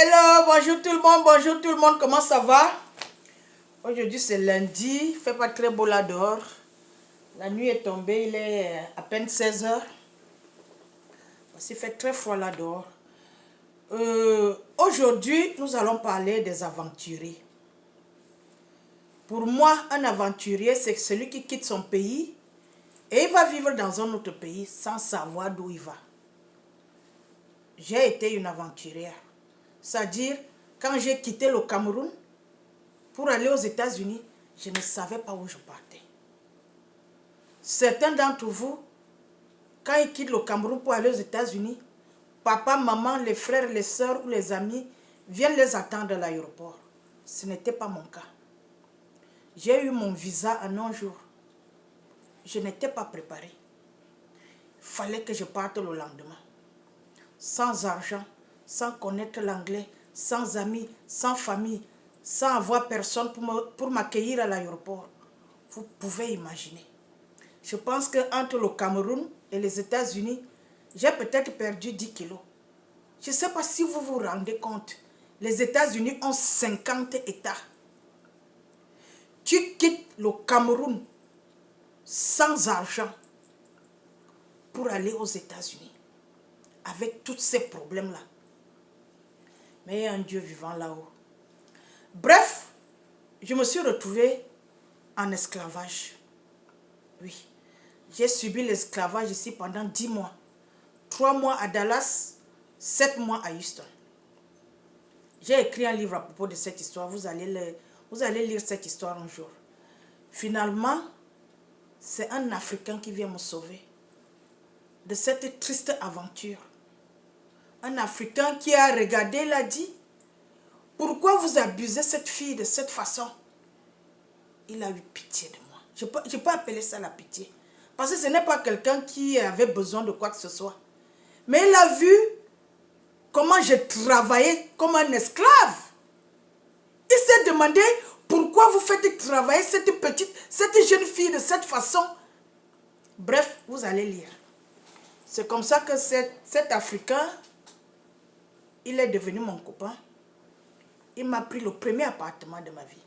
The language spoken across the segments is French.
Hello, bonjour tout le monde, comment ça va? Aujourd'hui c'est lundi, il fait pas très beau là dehors. La nuit est tombée, il est à peine 16 h. Parce qu'il fait très froid là dehors. Aujourd'hui, nous allons parler des aventuriers. Pour moi, un aventurier, c'est celui qui quitte son pays et il va vivre dans un autre pays sans savoir d'où il va. J'ai été une aventurière. C'est-à-dire, quand j'ai quitté le Cameroun pour aller aux États-Unis, je ne savais pas où je partais. Certains d'entre vous, quand ils quittent le Cameroun pour aller aux États-Unis, papa, maman, les frères, les sœurs ou les amis viennent les attendre à l'aéroport. Ce n'était pas mon cas. J'ai eu mon visa en un jour. Je n'étais pas préparée. Il fallait que je parte le lendemain. Sans argent, sans connaître l'anglais, sans amis, sans famille, sans avoir personne pour m'accueillir à l'aéroport. Vous pouvez imaginer. Je pense qu'entre le Cameroun et les États-Unis, j'ai peut-être perdu 10 kilos. Je ne sais pas si vous vous rendez compte. Les États-Unis ont 50 États. Tu quittes le Cameroun sans argent pour aller aux États-Unis. Avec tous ces problèmes-là. Mais il y a un Dieu vivant là-haut. Bref, je me suis retrouvée en esclavage. Oui, j'ai subi l'esclavage ici pendant 10 mois. 3 mois à Dallas, 7 mois à Houston. J'ai écrit un livre à propos de cette histoire. Vous allez lire cette histoire un jour. Finalement, c'est un Africain qui vient me sauver de cette triste aventure. Un Africain qui a regardé, il a dit, pourquoi vous abusez cette fille de cette façon? Il a eu pitié de moi. Je ne peux appeler ça la pitié. Parce que ce n'est pas quelqu'un qui avait besoin de quoi que ce soit. Mais il a vu comment je travaillais comme un esclave. Il s'est demandé pourquoi vous faites travailler cette jeune fille de cette façon. Bref, vous allez lire. C'est comme ça que cet Africain, il est devenu mon copain. Il m'a pris le premier appartement de ma vie.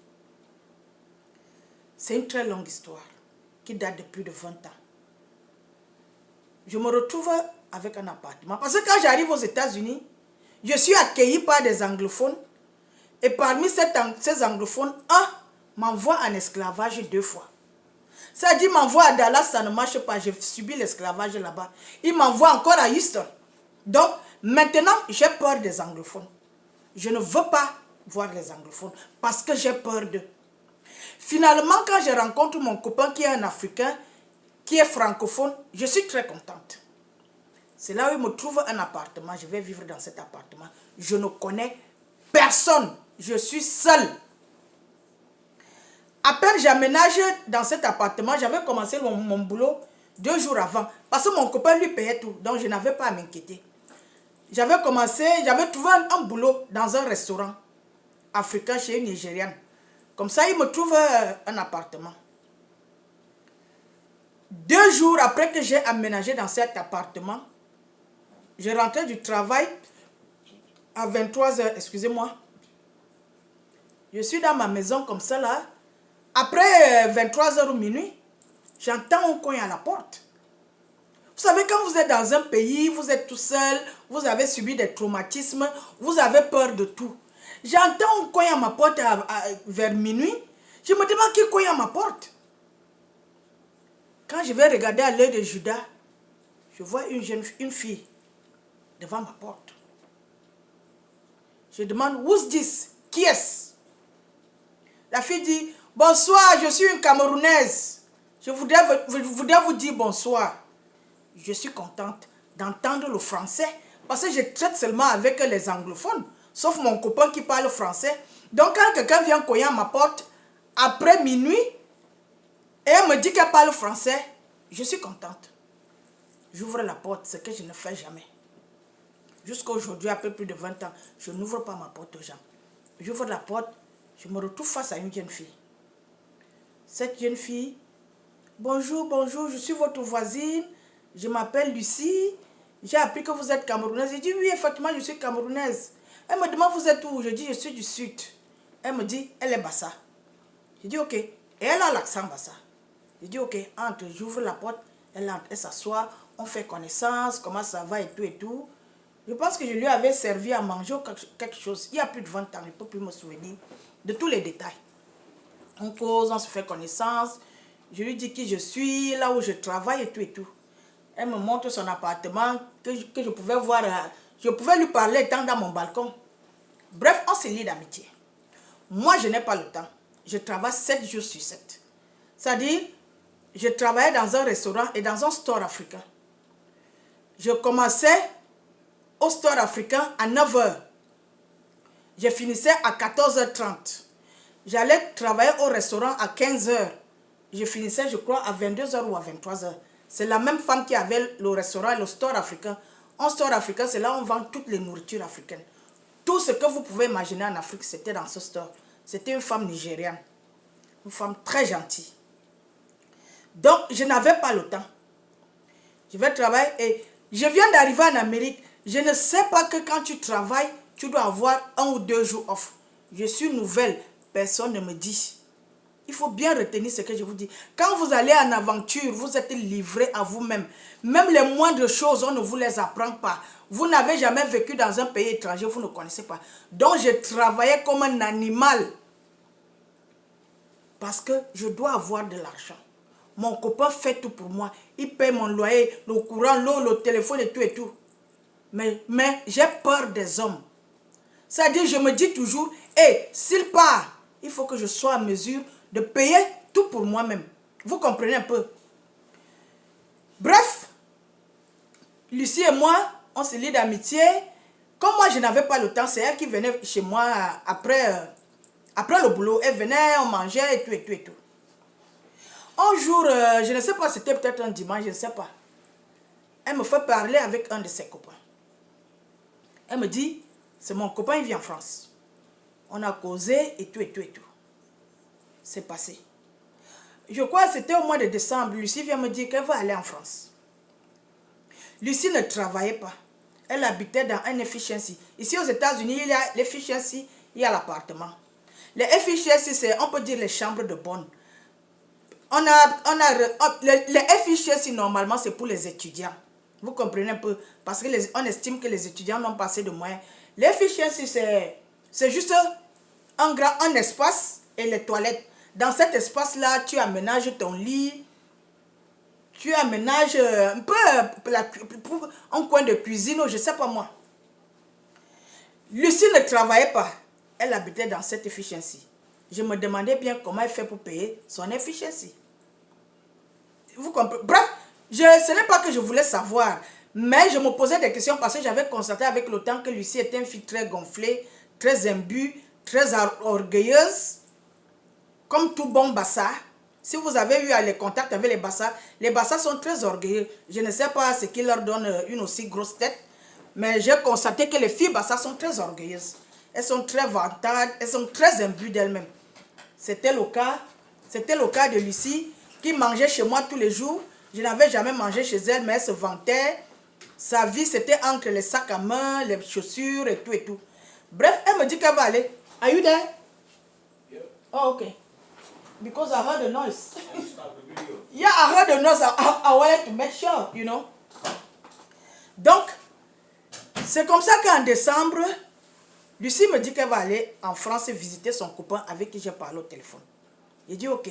C'est une très longue histoire qui date de plus de 20 ans. Je me retrouve avec un appartement. Parce que quand j'arrive aux États-Unis, je suis accueilli par des anglophones. Et parmi ces anglophones, un m'envoie en esclavage 2 fois. Ça dit, m'envoie à Dallas, ça ne marche pas. J'ai subi l'esclavage là-bas. Il m'envoie encore à Houston. Donc, maintenant, j'ai peur des anglophones. Je ne veux pas voir les anglophones parce que j'ai peur d'eux. Finalement, quand je rencontre mon copain qui est un Africain, qui est francophone, je suis très contente. C'est là où il me trouve un appartement. Je vais vivre dans cet appartement. Je ne connais personne. Je suis seule. À peine j'aménage dans cet appartement, j'avais commencé mon boulot 2 jours avant. Parce que mon copain lui payait tout. Donc je n'avais pas à m'inquiéter. J'avais trouvé un boulot dans un restaurant africain chez une Nigériane. Comme ça, il me trouve un appartement. 2 jours après que j'ai aménagé dans cet appartement, je rentrais du travail à 23 h, excusez-moi. Je suis dans ma maison comme ça là. Après 23 h ou minuit, j'entends un coin à la porte. Vous savez, quand vous êtes dans un pays, vous êtes tout seul, vous avez subi des traumatismes, vous avez peur de tout. J'entends un coin à ma porte vers minuit. Je me demande qui cogne à ma porte. Quand je vais regarder à l'œil de Judas, je vois une fille devant ma porte. Je demande, who's this? Qui est-ce? La fille dit, bonsoir, je suis une Camerounaise. Je voudrais vous dire bonsoir. Je suis contente d'entendre le français parce que je traite seulement avec les anglophones, sauf mon copain qui parle français. Donc quand quelqu'un vient cogner à ma porte après minuit et elle me dit qu'elle parle français, je suis contente. J'ouvre la porte, ce que je ne fais jamais. Jusqu'à aujourd'hui, après plus de 20 ans, je n'ouvre pas ma porte aux gens. J'ouvre la porte, je me retrouve face à une jeune fille. Cette jeune fille, bonjour, bonjour, je suis votre voisine. Je m'appelle Lucie. J'ai appris que vous êtes camerounaise. J'ai dit oui, effectivement, je suis camerounaise. Elle me demande, vous êtes où? Je dis, je suis du sud. Elle me dit, elle est Bassa. Je dis, ok. Et elle a l'accent Bassa. Je dis, ok, entre, j'ouvre la porte, elle entre, elle s'assoit, on fait connaissance, comment ça va et tout et tout. Je pense que je lui avais servi à manger quelque chose. Il y a plus de 20 ans, je ne peux plus me souvenir de tous les détails. On cause, on se fait connaissance. Je lui dis qui je suis, là où je travaille et tout et tout. Elle me montre son appartement que je pouvais voir. Je pouvais lui parler étant dans mon balcon. Bref, on se lie d'amitié. Moi, je n'ai pas le temps. Je travaille 7 jours sur 7. C'est-à-dire, je travaillais dans un restaurant et dans un store africain. Je commençais au store africain à 9 h. Je finissais à 14 h 30. J'allais travailler au restaurant à 15 h. Je finissais, je crois, à 22 h ou à 23 h. C'est la même femme qui avait le restaurant et le store africain. Un store africain, c'est là où on vend toutes les nourritures africaines. Tout ce que vous pouvez imaginer en Afrique, c'était dans ce store. C'était une femme nigériane. Une femme très gentille. Donc, je n'avais pas le temps. Je vais travailler et je viens d'arriver en Amérique. Je ne sais pas que quand tu travailles, tu dois avoir 1 ou 2 jours off. Je suis nouvelle. Personne ne me dit. Il faut bien retenir ce que je vous dis. Quand vous allez en aventure, vous êtes livré à vous-même. Même les moindres choses, on ne vous les apprend pas. Vous n'avez jamais vécu dans un pays étranger, vous ne connaissez pas. Donc, je travaillais comme un animal. Parce que je dois avoir de l'argent. Mon copain fait tout pour moi. Il paye mon loyer, le courant, l'eau, le téléphone et tout et tout. Mais j'ai peur des hommes. C'est-à-dire, je me dis toujours, hey, s'il part, il faut que je sois en mesure de payer tout pour moi-même. Vous comprenez un peu? Bref, Lucie et moi, on se lie d'amitié. Comme moi, je n'avais pas le temps, c'est elle qui venait chez moi après le boulot. Elle venait, on mangeait et tout et tout et tout. Un jour, je ne sais pas, c'était peut-être un dimanche, je ne sais pas. Elle me fait parler avec un de ses copains. Elle me dit, c'est mon copain, il vit en France. On a causé et tout et tout et tout. C'est passé. Je crois que c'était au mois de décembre. Lucie vient me dire qu'elle va aller en France. Lucie ne travaillait pas. Elle habitait dans un efficiency. Ici aux États-Unis, il y a l'efficiency, il y a l'appartement. Les efficiency, c'est, on peut dire, les chambres de bonne. Les efficiency, normalement, c'est pour les étudiants. Vous comprenez un peu? Parce qu'on estime que les étudiants n'ont pas assez de moyens. L'efficiency, c'est juste un espace et les toilettes. Dans cet espace-là, tu aménages ton lit, tu aménages un peu un coin de cuisine, ou je ne sais pas moi. Lucie ne travaillait pas. Elle habitait dans cette efficiency. Je me demandais bien comment elle fait pour payer son efficiency. Vous comprenez? Bref, ce n'est pas que je voulais savoir, mais je me posais des questions parce que j'avais constaté avec le temps que Lucie était une fille très gonflée, très imbue, très orgueilleuse. Comme tout bon Bassa, si vous avez eu les contacts avec les Bassas sont très orgueilleux. Je ne sais pas ce qui leur donne une aussi grosse tête, mais j'ai constaté que les filles Bassa sont très orgueilleuses. Elles sont très vantardes, elles sont très imbues d'elles-mêmes. C'était le cas de Lucie, qui mangeait chez moi tous les jours. Je n'avais jamais mangé chez elle, mais elle se vantait. Sa vie, c'était entre les sacs à main, les chaussures et tout et tout. Bref, elle me dit qu'elle va aller. Are you there? Yeah. Oh, okay. Because I heard the noise. I stopped the video. Yeah, I heard the noise. I wanted to make sure, you know. Donc, c'est comme ça qu'en décembre, Lucie me dit qu'elle va aller en France visiter son copain avec qui j'ai parlé au téléphone. J'ai dit ok.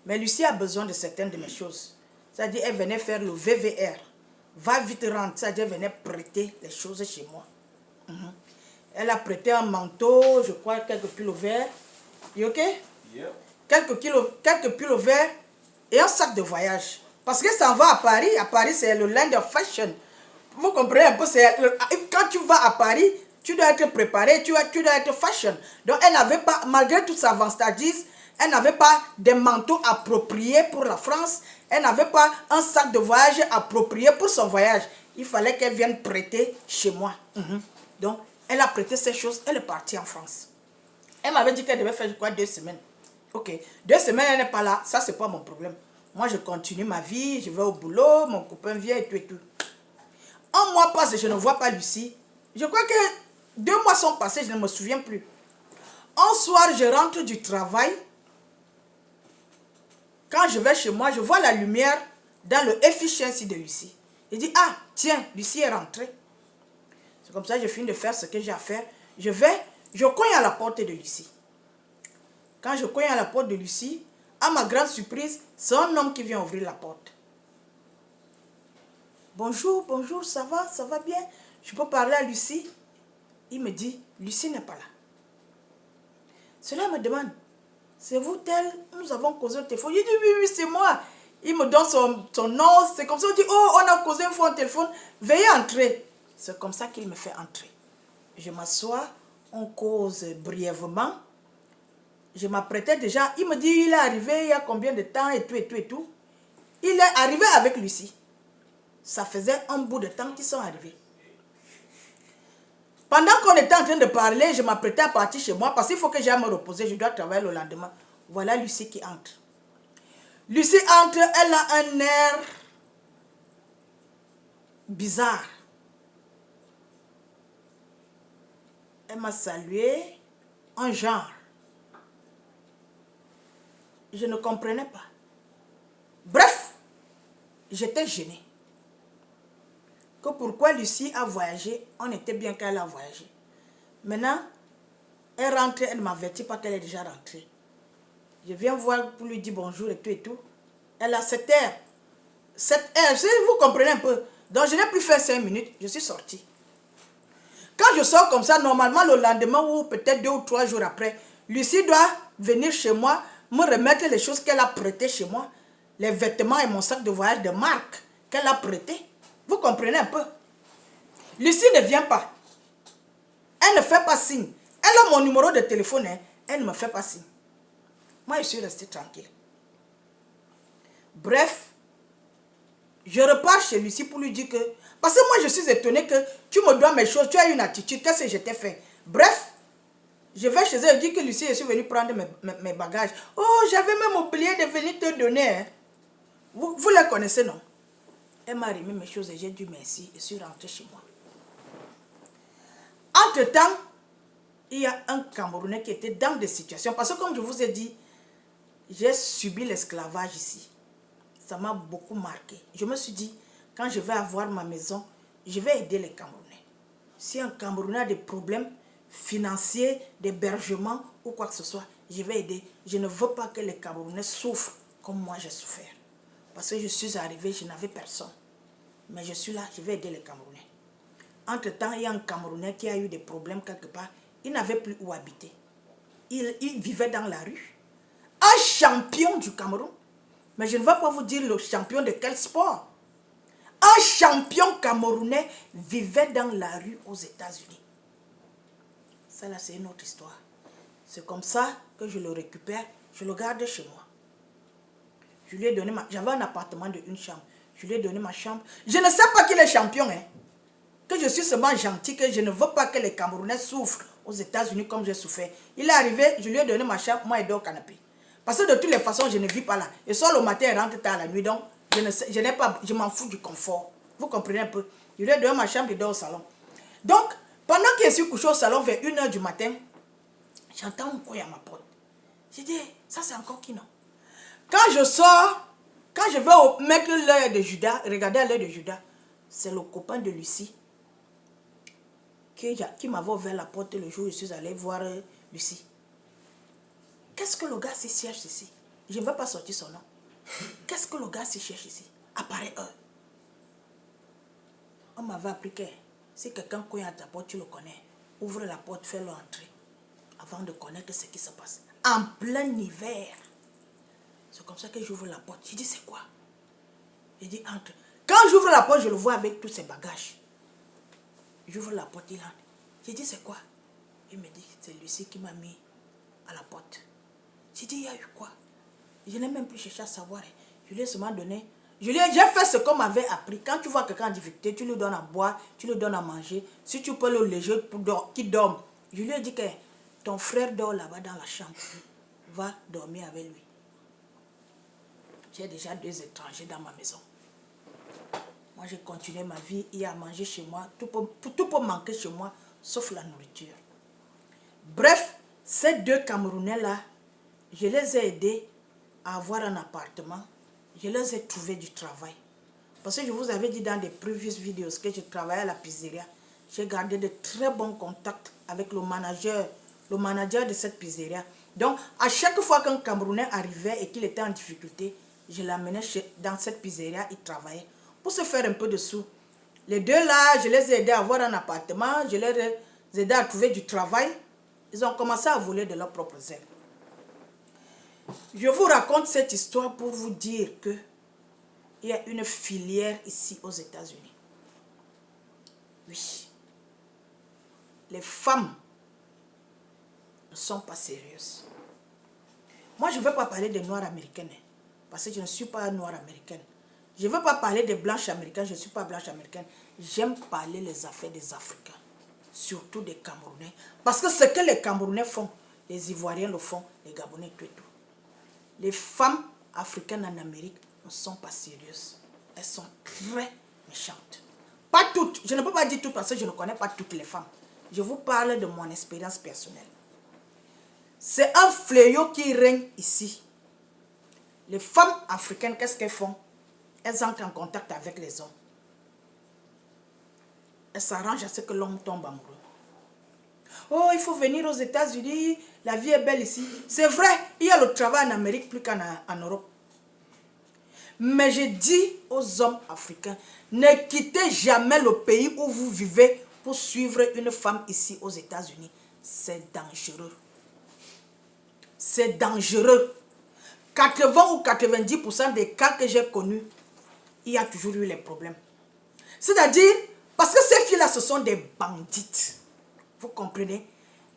Mais Lucie a besoin de certaines de mes choses. C'est-à-dire, elle venait faire le VVR. Va vite rentrer. C'est-à-dire, elle venait prêter les choses chez moi. Elle a prêté un manteau, je crois, quelques pulls verts. You ok? Yeah. Quelques pulls verts et un sac de voyage. Parce que ça va à Paris. À Paris, c'est le land of fashion. Vous comprenez un peu? Quand tu vas à Paris, tu dois être préparé, tu dois être fashion. Donc, elle n'avait pas, malgré toutes ses avantages, elle n'avait pas des manteaux appropriés pour la France. Elle n'avait pas un sac de voyage approprié pour son voyage. Il fallait qu'elle vienne prêter chez moi. Donc, elle a prêté ces choses. Elle est partie en France. Elle m'avait dit qu'elle devait faire, je crois, 2 semaines. Ok. 2 semaines, elle n'est pas là. Ça, c'est pas mon problème. Moi, je continue ma vie. Je vais au boulot. Mon copain vient et tout et tout. Un mois passe et je ne vois pas Lucie. Je crois que 2 mois sont passés, je ne me souviens plus. Un soir, je rentre du travail. Quand je vais chez moi, je vois la lumière dans le efficiency de Lucie. Je dis, ah, tiens, Lucie est rentrée. C'est comme ça que je finis de faire ce que j'ai à faire. Je cogne à la porte de Lucie. Quand je cogne à la porte de Lucie, à ma grande surprise, c'est un homme qui vient ouvrir la porte. Bonjour, bonjour, ça va bien? Je peux parler à Lucie? Il me dit, Lucie n'est pas là. Cela me demande, c'est vous tel? Nous avons causé au téléphone. Je dis, oui, c'est moi. Il me donne son nom. C'est comme ça, on dit, oh, on a causé une fois au téléphone. Veuillez entrer. C'est comme ça qu'il me fait entrer. Je m'assois, on cause brièvement. Je m'apprêtais déjà. Il me dit, il est arrivé il y a combien de temps et tout. Il est arrivé avec Lucie. Ça faisait un bout de temps qu'ils sont arrivés. Pendant qu'on était en train de parler, je m'apprêtais à partir chez moi parce qu'il faut que j'aille me reposer. Je dois travailler le lendemain. Voilà Lucie qui entre. Lucie entre, elle a un air bizarre. Elle m'a salué en genre. Je ne comprenais pas. Bref, j'étais gênée. Que pourquoi Lucie a voyagé, on était bien qu'elle a voyagé. Maintenant, elle rentre, elle ne m'avertit pas qu'elle est déjà rentrée. Je viens voir pour lui dire bonjour et tout. Elle a cette air. Vous comprenez un peu. Donc je n'ai plus fait 5 minutes, je suis sortie. Quand je sors comme ça, normalement le lendemain ou peut-être 2 ou 3 jours après, Lucie doit venir chez moi, me remettre les choses qu'elle a prêtées chez moi. Les vêtements et mon sac de voyage de marque qu'elle a prêté. Vous comprenez un peu. Lucie ne vient pas. Elle ne fait pas signe. Elle a mon numéro de téléphone, hein. Elle ne me fait pas signe. Moi, je suis restée tranquille. Bref, je repars chez Lucie pour lui dire que... Parce que moi, je suis étonnée que tu me dois mes choses, tu as une attitude, qu'est-ce que je t'ai fait? Bref, je vais chez elle et dis que Lucie, je suis venue prendre mes bagages. Oh, j'avais même oublié de venir te donner. Hein. Vous la connaissez, non? Elle m'a remis mes choses et j'ai dit merci et suis rentrée chez moi. Entre-temps, il y a un Camerounais qui était dans des situations. Parce que comme je vous ai dit, j'ai subi l'esclavage ici. Ça m'a beaucoup marqué. Je me suis dit, quand je vais avoir ma maison, je vais aider les Camerounais. Si un Camerounais a des problèmes financiers, d'hébergement ou quoi que ce soit, je vais aider. Je ne veux pas que les Camerounais souffrent comme moi j'ai souffert. Parce que je suis arrivée, je n'avais personne. Mais je suis là, je vais aider les Camerounais. Entre-temps, il y a un Camerounais qui a eu des problèmes quelque part. Il n'avait plus où habiter. Il vivait dans la rue. Un champion du Cameroun. Mais je ne vais pas vous dire le champion de quel sport. Un champion camerounais vivait dans la rue aux États-Unis. Ça là, c'est une autre histoire. C'est comme ça que je le récupère. Je le garde chez moi. Je lui ai donné j'avais un appartement de 1 chambre. Je lui ai donné ma chambre. Je ne sais pas qu'il est champion. Hein. Que je suis seulement gentil, que je ne veux pas que les Camerounais souffrent aux États-Unis comme j'ai souffert. Il est arrivé, je lui ai donné ma chambre, moi il dort au canapé. Parce que de toutes les façons, je ne vis pas là. Et soit le matin, il rentre tard la nuit, donc je m'en fous du confort. Vous comprenez un peu? Je lui ai donné ma chambre, il dort au salon. Donc, pendant que je suis couché au salon vers 1 h du matin, j'entends un coin à ma porte. J'ai dit, ça c'est encore qui non? Quand je sors, quand je vais mettre l'œil de Judas, regarder l'œil de Judas, c'est le copain de Lucie qui m'avait ouvert la porte le jour où je suis allée voir Lucie. Qu'est-ce que le gars s'y cherche ici? Je ne vais pas sortir son nom. Qu'est-ce que le gars s'y cherche ici? Apparaît eux. On m'avait appris que si quelqu'un cogne à ta porte, tu le connais. Ouvre la porte, fais-le entrer. Avant de connaître ce qui se passe. En plein hiver. C'est comme ça que j'ouvre la porte. Je dis, c'est quoi? Il dit, entre. Quand j'ouvre la porte, je le vois avec tous ses bagages. J'ouvre la porte, il entre. J'ai dit, c'est quoi? Il me dit, c'est Lucie qui m'a mis à la porte. J'ai dit, il y a eu quoi? Je n'ai même plus cherché à savoir. Je lui ai seulement donné. J'ai fait ce qu'on m'avait appris. Quand tu vois quelqu'un en difficulté, tu lui donnes à boire, tu lui donnes à manger. Si tu peux le léger pour qu'il dorme. Je lui ai dit que ton frère dort là-bas dans la chambre. Va dormir avec lui. J'ai déjà 2 étrangers dans ma maison. Moi, j'ai continué ma vie. Il y a à manger chez moi. Tout peut manquer chez moi, sauf la nourriture. Bref, ces deux Camerounais-là, je les ai aidés à avoir un appartement. Je les ai trouvé du travail. Parce que je vous avais dit dans des previous vidéos que je travaillais à la pizzeria. J'ai gardé de très bons contacts avec le manager de cette pizzeria. Donc, à chaque fois qu'un Camerounais arrivait et qu'il était en difficulté, je l'amenais dans cette pizzeria, il travaillait pour se faire un peu de sous. Les deux là, je les ai aidés à avoir un appartement, je les ai aidés à trouver du travail. Ils ont commencé à voler de leurs propres ailes. Je vous raconte cette histoire pour vous dire que il y a une filière ici aux États-Unis. Oui. Les femmes ne sont pas sérieuses. Moi, je ne veux pas parler des Noirs américaines, parce que je ne suis pas Noire américaine. Je ne veux pas parler des Blanches américaines, je ne suis pas Blanche américaine. J'aime parler les affaires des Africains, surtout des Camerounais. Parce que ce que les Camerounais font, les Ivoiriens le font, les Gabonais, tout et tout. Les femmes africaines en Amérique ne sont pas sérieuses. Elles sont très méchantes. Pas toutes. Je ne peux pas dire toutes parce que je ne connais pas toutes les femmes. Je vous parle de mon expérience personnelle. C'est un fléau qui règne ici. Les femmes africaines, qu'est-ce qu'elles font? Elles entrent en contact avec les hommes. Elles s'arrangent à ce que l'homme tombe amoureux. Oh, il faut venir aux États-Unis, la vie est belle ici. C'est vrai, il y a le travail en Amérique plus qu'en Europe. Mais je dis aux hommes africains, ne quittez jamais le pays où vous vivez pour suivre une femme ici aux États-Unis. C'est dangereux. C'est dangereux. 80 ou 90% des cas que j'ai connus, il y a toujours eu les problèmes. C'est-à-dire, parce que ces filles-là, ce sont des bandites. Vous comprenez?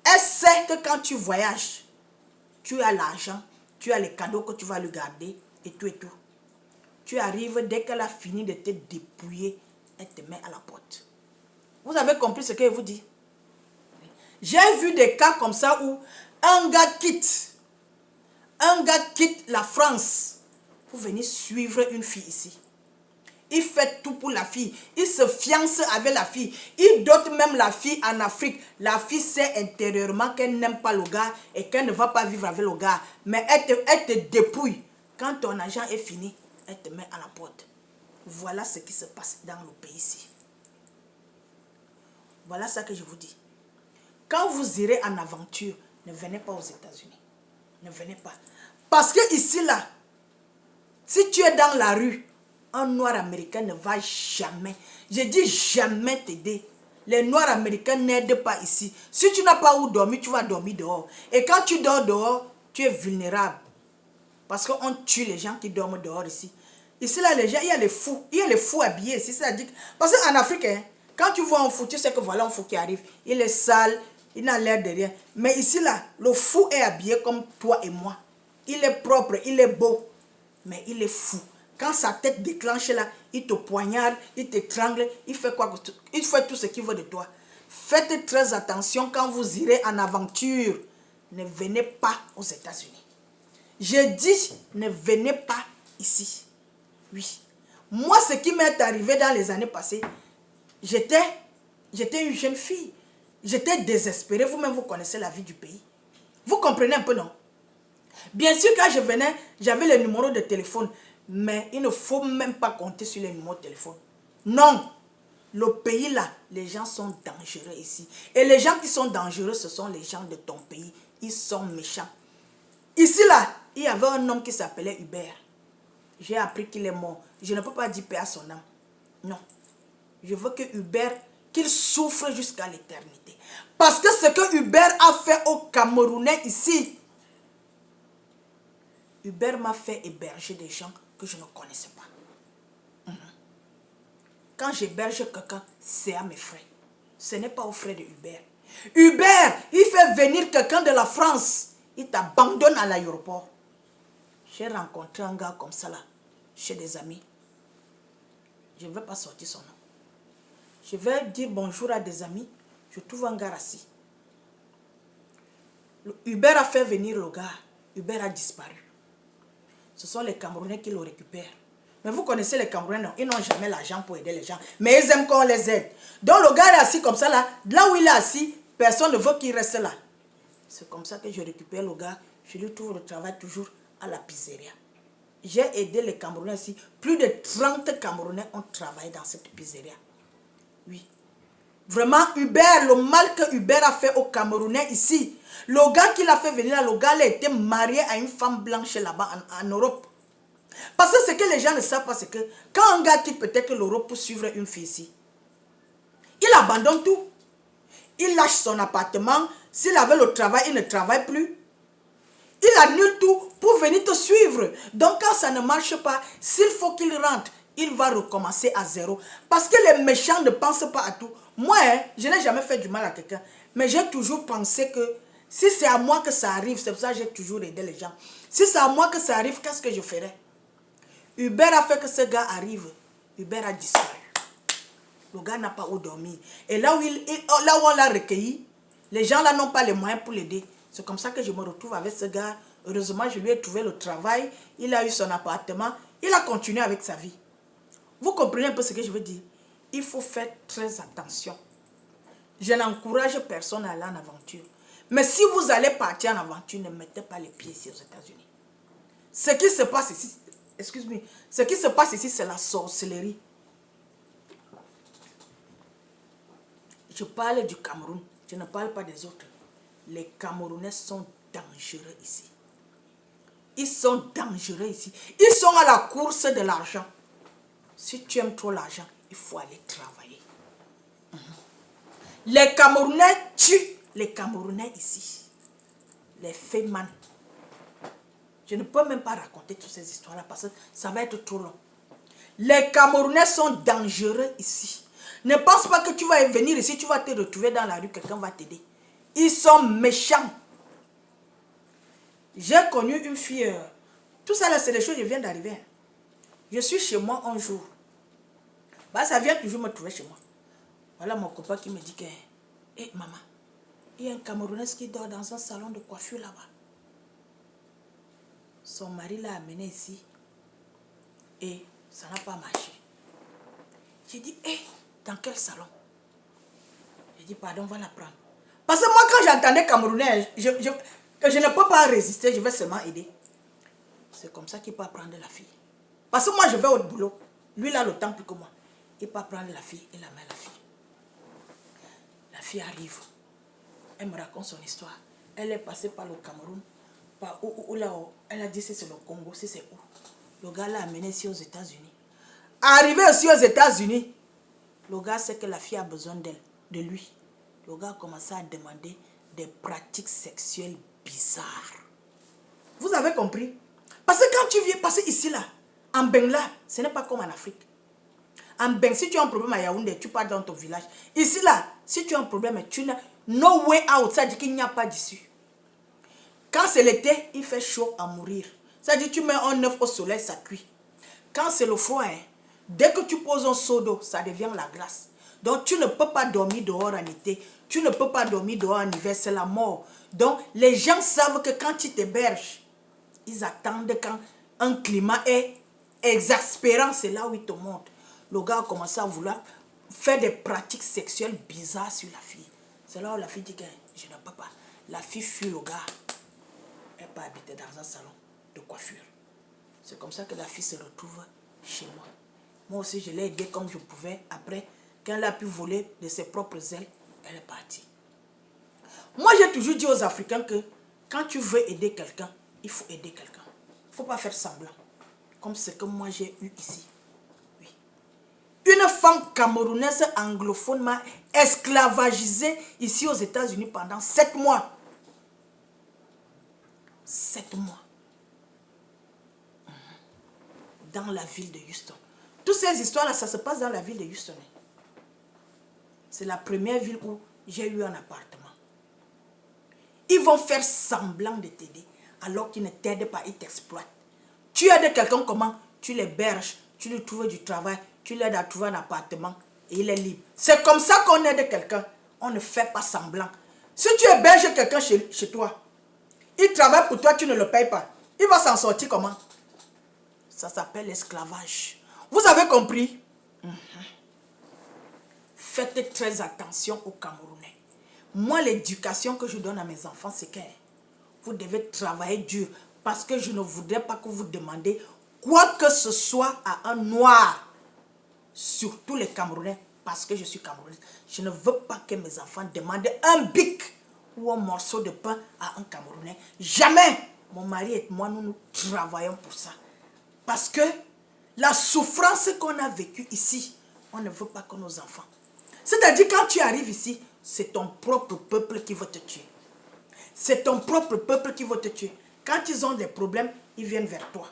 Elle sait que quand tu voyages, tu as l'argent, tu as les cadeaux que tu vas lui garder et tout et tout. Tu arrives, dès qu'elle a fini de te dépouiller, elle te met à la porte. Vous avez compris ce que je vous dis? J'ai vu des cas comme ça où un gars quitte la France pour venir suivre une fille ici. Il fait tout pour la fille. Il se fiance avec la fille. Il dote même la fille en Afrique. La fille sait intérieurement qu'elle n'aime pas le gars et qu'elle ne va pas vivre avec le gars. Mais elle te dépouille. Quand ton argent est fini, elle te met à la porte. Voilà ce qui se passe dans le pays ici. Voilà ce que je vous dis. Quand vous irez en aventure, ne venez pas aux États-Unis. Ne venez pas. Parce que ici, là, si tu es dans la rue, un noir américain ne va jamais, je dis jamais t'aider. Les noirs américains n'aident pas ici. Si tu n'as pas où dormir, tu vas dormir dehors. Et quand tu dors dehors, tu es vulnérable. Parce qu'on tue les gens qui dorment dehors ici. Ici, là, les gens, il y a les fous. Il y a les fous habillés ici. C'est-à-dire, parce qu'en Afrique, hein, quand tu vois un fou, tu sais que voilà un fou qui arrive. Il est sale, il n'a l'air de rien. Mais ici, là, le fou est habillé comme toi et moi. Il est propre, il est beau. Mais il est fou. Quand sa tête déclenche là, il te poignarde, il t'étrangle, il fait quoi? Il fait tout ce qu'il veut de toi. Faites très attention quand vous irez en aventure. Ne venez pas aux États-Unis. Je dis, ne venez pas ici. Oui. Moi, ce qui m'est arrivé dans les années passées, j'étais une jeune fille. J'étais désespérée. Vous-même, vous connaissez la vie du pays. Vous comprenez un peu, non? Bien sûr, quand je venais, j'avais le numéro de téléphone. Mais il ne faut même pas compter sur les numéros de téléphone. Non. Le pays là, les gens sont dangereux ici. Et les gens qui sont dangereux, ce sont les gens de ton pays. Ils sont méchants. Ici là, il y avait un homme qui s'appelait Hubert. J'ai appris qu'il est mort. Je ne peux pas dire paix à son âme. Non. Je veux que Hubert, qu'il souffre jusqu'à l'éternité. Parce que ce que Hubert a fait aux Camerounais ici, Hubert m'a fait héberger des gens que je ne connaissais pas. Quand j'héberge quelqu'un, c'est à mes frais. Ce n'est pas aux frais de Hubert. Hubert, il fait venir quelqu'un de la France. Il t'abandonne à l'aéroport. J'ai rencontré un gars comme ça là, chez des amis. Je ne vais pas sortir son nom. Je vais dire bonjour à des amis. Je trouve un gars assis. Hubert a fait venir le gars. Hubert a disparu. Ce sont les Camerounais qui le récupèrent. Mais vous connaissez les Camerounais, non? Ils n'ont jamais l'argent pour aider les gens. Mais ils aiment qu'on les aide. Donc le gars est assis comme ça là. Là où il est assis, personne ne veut qu'il reste là. C'est comme ça que je récupère le gars. Je lui trouve le travail toujours à la pizzeria. J'ai aidé les Camerounais ici. Plus de 30 Camerounais ont travaillé dans cette pizzeria. Oui. Vraiment, Hubert, le mal que Hubert a fait aux Camerounais ici. Le gars qui l'a fait venir là, le gars il a été marié à une femme blanche là-bas en Europe. Parce que ce que les gens ne savent pas, c'est que quand un gars quitte peut-être l'Europe pour suivre une fille ici, il abandonne tout. Il lâche son appartement. S'il avait le travail, il ne travaille plus. Il annule tout pour venir te suivre. Donc quand ça ne marche pas, s'il faut qu'il rentre, il va recommencer à zéro. Parce que les méchants ne pensent pas à tout. Moi, je n'ai jamais fait du mal à quelqu'un. Mais j'ai toujours pensé que si c'est à moi que ça arrive, c'est pour ça que j'ai toujours aidé les gens. Si c'est à moi que ça arrive, qu'est-ce que je ferais? Hubert a fait que ce gars arrive. Hubert a disparu. Le gars n'a pas où dormir. Et là où, là où on l'a recueilli, les gens là n'ont pas les moyens pour l'aider. C'est comme ça que je me retrouve avec ce gars. Heureusement, je lui ai trouvé le travail. Il a eu son appartement. Il a continué avec sa vie. Vous comprenez un peu ce que je veux dire? Il faut faire très attention. Je n'encourage personne à aller en aventure. Mais si vous allez partir en aventure, ne mettez pas les pieds ici aux États-Unis. Ce qui se passe ici, excuse-moi, ce qui se passe ici, c'est la sorcellerie. Je parle du Cameroun, je ne parle pas des autres. Les Camerounais sont dangereux ici. Ils sont dangereux ici. Ils sont à la course de l'argent. Si tu aimes trop l'argent, il faut aller travailler. Les Camerounais tuent les Camerounais ici. Les fémans. Je ne peux même pas raconter toutes ces histoires-là parce que ça va être trop long. Les Camerounais sont dangereux ici. Ne pense pas que tu vas venir ici, tu vas te retrouver dans la rue, quelqu'un va t'aider. Ils sont méchants. J'ai connu une fille. Tout ça là, c'est des choses qui viennent d'arriver. Je suis chez moi un jour. Bah, ça vient toujours me trouver chez moi. Voilà mon copain qui me dit que, hé maman, il y a un Camerounais qui dort dans un salon de coiffure là-bas. Son mari l'a amené ici et ça n'a pas marché. J'ai dit, hé, dans quel salon? J'ai dit, pardon, on va la prendre. Parce que moi, quand j'entendais Camerounais, je ne peux pas résister, je vais seulement aider. C'est comme ça qu'il peut prendre la fille. Parce que moi, je vais au boulot. Lui, il a le temps plus que moi. Il peut prendre la fille et la met à la fille. La fille arrive. Elle me raconte son histoire. Elle est passée par le Cameroun. Par où là, elle a dit si c'est le Congo, si c'est où. Le gars l'a amené ici aux États-Unis. Arrivé aussi aux États-Unis, le gars sait que la fille a besoin d'elle, de lui. Le gars a commencé à demander des pratiques sexuelles bizarres. Vous avez compris? Parce que quand tu viens passer ici, là, en Bengla, ce n'est pas comme en Afrique. En Bengla, si tu as un problème à Yaoundé, tu pars dans ton village. Ici, là, si tu as un problème, tu n'as no way out. Ça dit qu'il n'y a pas d'issue. Quand c'est l'été, il fait chaud à mourir. Ça dit tu mets un œuf au soleil, ça cuit. Quand c'est le froid, dès que tu poses un seau d'eau, ça devient la glace. Donc tu ne peux pas dormir dehors en été. Tu ne peux pas dormir dehors en hiver, c'est la mort. Donc les gens savent que quand tu t'héberges, ils attendent quand un climat est exaspérant, c'est là où ils te montrent. Le gars a commencé à vouloir faire des pratiques sexuelles bizarres sur la fille. C'est là où la fille dit que je ne peux pas. La fille fuit le gars. Elle peut habiter dans un salon de coiffure. C'est comme ça que la fille se retrouve chez moi. Moi aussi, je l'ai aidée comme je pouvais. Après, quand elle a pu voler de ses propres ailes, elle est partie. Moi, j'ai toujours dit aux Africains que quand tu veux aider quelqu'un, il faut aider quelqu'un. Il ne faut pas faire semblant. Comme ce que moi, j'ai eu ici. Oui. Une femme camerounaise anglophone m'a esclavagisée ici aux États-Unis pendant 7 mois. 7 mois. Dans la ville de Houston. Toutes ces histoires-là, ça se passe dans la ville de Houston. C'est la première ville où j'ai eu un appartement. Ils vont faire semblant de t'aider alors qu'ils ne t'aident pas, ils t'exploitent. Tu aides quelqu'un comment? Tu l'héberges, tu lui trouves du travail, tu l'aides à trouver un appartement et il est libre. C'est comme ça qu'on aide quelqu'un. On ne fait pas semblant. Si tu héberges quelqu'un chez toi, il travaille pour toi, tu ne le payes pas. Il va s'en sortir comment? Ça s'appelle l'esclavage. Vous avez compris? Faites très attention aux Camerounais. Moi, l'éducation que je donne à mes enfants, c'est que vous devez travailler dur. Parce que je ne voudrais pas que vous demandez quoi que ce soit à un noir. Surtout les Camerounais, parce que je suis Camerounaise. Je ne veux pas que mes enfants demandent un bic ou un morceau de pain à un Camerounais. Jamais. Mon mari et moi, nous travaillons pour ça. Parce que la souffrance qu'on a vécue ici, on ne veut pas que nos enfants. C'est-à-dire, quand tu arrives ici, c'est ton propre peuple qui va te tuer. C'est ton propre peuple qui va te tuer. Quand ils ont des problèmes, ils viennent vers toi.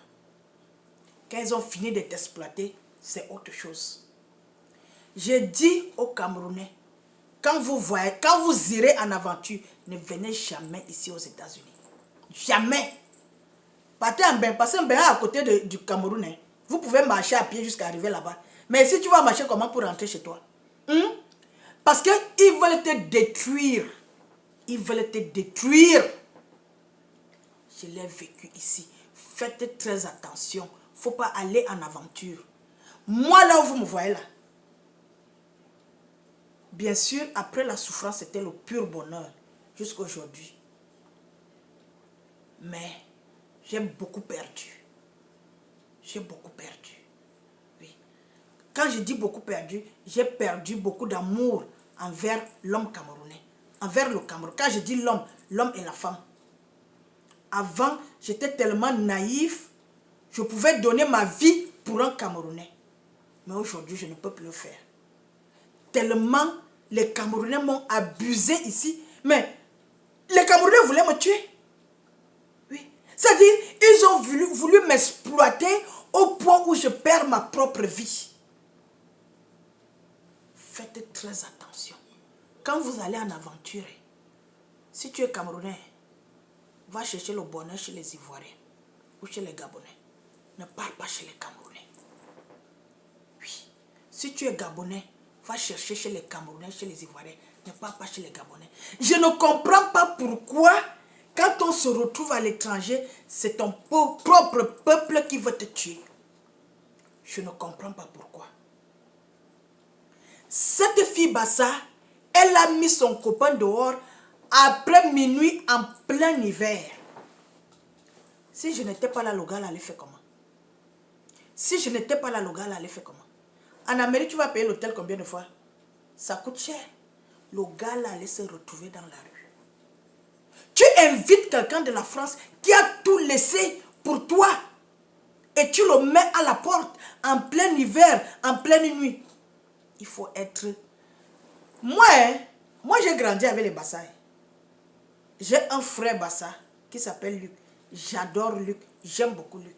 Quand ils ont fini de t'exploiter, c'est autre chose. J'ai dit aux Camerounais, quand vous irez en aventure, ne venez jamais ici aux États-Unis. Jamais. Partez en Bénin, parce qu'un Bénin à côté du Cameroun. Hein. Vous pouvez marcher à pied jusqu'à arriver là-bas. Mais si tu vas marcher comment pour rentrer chez toi? Parce qu'ils veulent te détruire. Ils veulent te détruire. Je l'ai vécu ici. Faites très attention. Il ne faut pas aller en aventure. Moi, là où vous me voyez là, bien sûr, après la souffrance, c'était le pur bonheur. Jusqu'à aujourd'hui. Mais j'ai beaucoup perdu. J'ai beaucoup perdu. Oui. Quand je dis beaucoup perdu, j'ai perdu beaucoup d'amour envers l'homme camerounais. Envers le Cameroun. Quand je dis l'homme, l'homme et la femme. Avant, j'étais tellement naïf, je pouvais donner ma vie pour un Camerounais. Mais aujourd'hui, je ne peux plus le faire. Tellement les Camerounais m'ont abusé ici. Mais les Camerounais voulaient me tuer. Oui. C'est-à-dire, ils ont voulu m'exploiter au point où je perds ma propre vie. Faites très attention. Quand vous allez en aventure, si tu es Camerounais, va chercher le bonheur chez les Ivoiriens ou chez les Gabonais. Ne pars pas chez les Camerounais. Oui. Si tu es Gabonais, va chercher chez les Camerounais, chez les Ivoiriens. Ne pars pas chez les Gabonais. Je ne comprends pas pourquoi, quand on se retrouve à l'étranger, c'est ton propre peuple qui va te tuer. Je ne comprends pas pourquoi. Cette fille Bassa, elle a mis son copain dehors après minuit en plein hiver. Si je n'étais pas là, le gars allait faire comment? Si je n'étais pas là, le gars allait faire comment? En Amérique, tu vas payer l'hôtel combien de fois? Ça coûte cher. Le gars allait se retrouver dans la rue. Tu invites quelqu'un de la France qui a tout laissé pour toi et tu le mets à la porte en plein hiver, en pleine nuit. Il faut être... Moi j'ai grandi avec les Bassa. J'ai un frère Bassa qui s'appelle Luc. J'adore Luc. J'aime beaucoup Luc.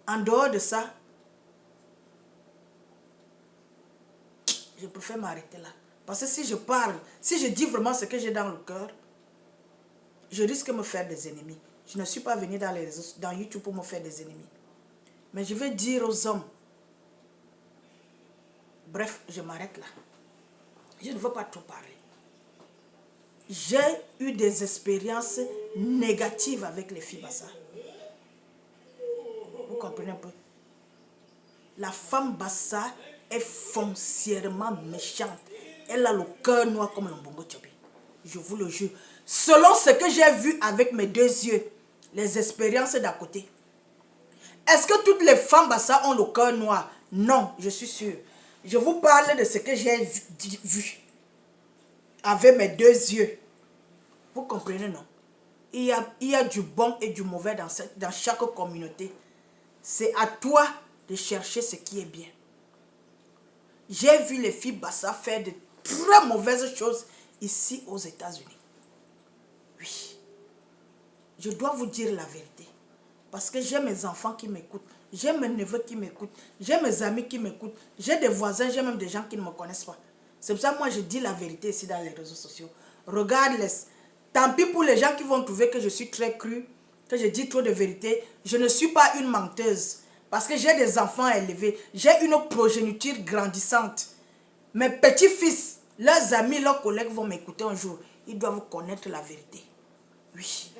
En dehors de ça, je préfère m'arrêter là. Parce que si je parle, si je dis vraiment ce que j'ai dans le cœur, je risque de me faire des ennemis. Je ne suis pas venu dans YouTube pour me faire des ennemis. Mais je vais dire aux hommes, bref, je m'arrête là. Je ne veux pas trop parler. J'ai eu des expériences négatives avec les filles Bassa. Vous comprenez un peu? La femme Bassa est foncièrement méchante. Elle a le cœur noir comme le Mbongo Tchobi. Je vous le jure. Selon ce que j'ai vu avec mes deux yeux, les expériences d'à côté. Est-ce que toutes les femmes Bassa ont le cœur noir? Non, je suis sûre. Je vous parle de ce que j'ai vu avec mes deux yeux. Vous comprenez, non? Il y a du bon et du mauvais dans chaque communauté. C'est à toi de chercher ce qui est bien. J'ai vu les filles Bassa faire de très mauvaises choses ici aux États-Unis. Oui. Je dois vous dire la vérité. Parce que j'ai mes enfants qui m'écoutent. J'ai mes neveux qui m'écoutent. J'ai mes amis qui m'écoutent. J'ai des voisins, j'ai même des gens qui ne me connaissent pas. C'est pour ça que moi je dis la vérité ici dans les réseaux sociaux. Regarde-les. Tant pis pour les gens qui vont trouver que je suis très crue, que je dis trop de vérité. Je ne suis pas une menteuse. Parce que j'ai des enfants à élever. J'ai une progéniture grandissante. Mes petits-fils, leurs amis, leurs collègues vont m'écouter un jour. Ils doivent connaître la vérité. Oui.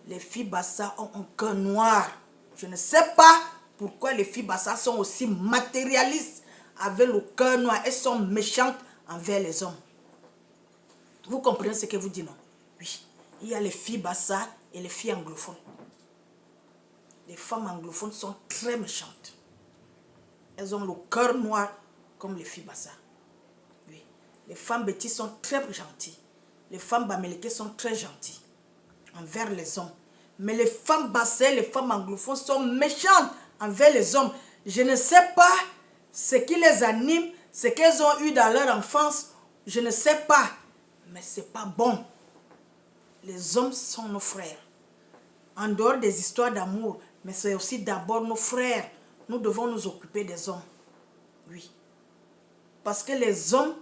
Les filles Bassa ont un cœur noir. Je ne sais pas pourquoi les filles Bassa sont aussi matérialistes avec le cœur noir. Elles sont méchantes envers les hommes. Vous comprenez ce que vous dites, non? Oui. Il y a les filles Bassa et les filles anglophones. Les femmes anglophones sont très méchantes. Elles ont le cœur noir comme les filles Bassa. Oui. Les femmes bêtises sont très gentilles. Les femmes baméliquées sont très gentilles envers les hommes. Mais les femmes Bassa, les femmes anglophones sont méchantes envers les hommes. Je ne sais pas ce qui les anime, ce qu'elles ont eu dans leur enfance. Je ne sais pas. Mais ce n'est pas bon. Les hommes sont nos frères. En dehors des histoires d'amour, mais c'est aussi d'abord nos frères. Nous devons nous occuper des hommes. Oui. Parce que les hommes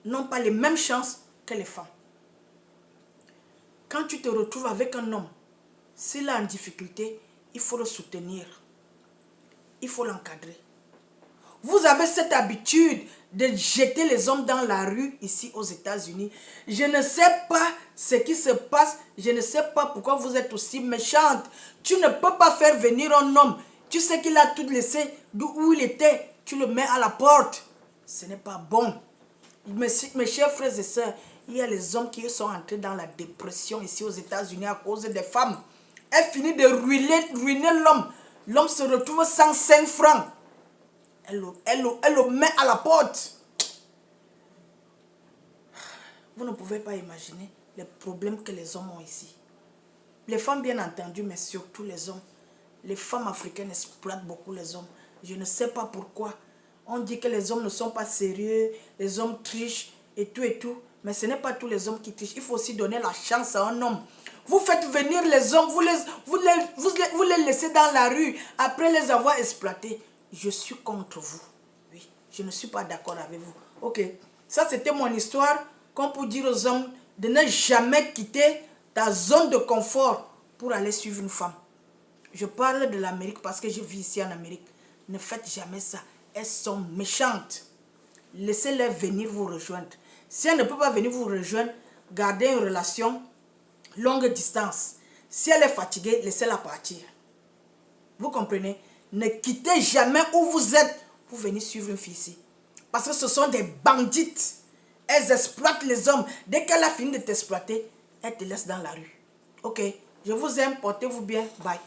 n'ont pas les mêmes chances que les femmes. Quand tu te retrouves avec un homme, s'il est en difficulté, il faut le soutenir. Il faut l'encadrer. Vous avez cette habitude de jeter les hommes dans la rue ici aux États-Unis. Je ne sais pas ce qui se passe. Je ne sais pas pourquoi vous êtes aussi méchante. Tu ne peux pas faire venir un homme. Tu sais qu'il a tout laissé d'où il était. Tu le mets à la porte. Ce n'est pas bon. Mes chers frères et sœurs, il y a les hommes qui sont entrés dans la dépression ici aux États-Unis à cause des femmes. Elle finit de ruiner l'homme. L'homme se retrouve sans 5 francs. Elle le met à la porte. Vous ne pouvez pas imaginer les problèmes que les hommes ont ici. Les femmes bien entendu, mais surtout les hommes. Les femmes africaines exploitent beaucoup les hommes. Je ne sais pas pourquoi. On dit que les hommes ne sont pas sérieux, les hommes trichent et tout. Mais ce n'est pas tous les hommes qui trichent. Il faut aussi donner la chance à un homme. Vous faites venir les hommes, vous les laissez dans la rue après les avoir exploités. Je suis contre vous. Oui, je ne suis pas d'accord avec vous. Ok, ça c'était mon histoire. Comme pour dire aux hommes de ne jamais quitter ta zone de confort pour aller suivre une femme. Je parle de l'Amérique parce que je vis ici en Amérique. Ne faites jamais ça. Elles sont méchantes. Laissez-les venir vous rejoindre. Si elle ne peut pas venir vous rejoindre, gardez une relation longue distance. Si elle est fatiguée, laissez-la partir. Vous comprenez? Ne quittez jamais où vous êtes pour venir suivre une fille ici. Parce que ce sont des bandites. Elles exploitent les hommes. Dès qu'elle a fini de t'exploiter, elle te laisse dans la rue. Ok? Je vous aime. Portez-vous bien. Bye.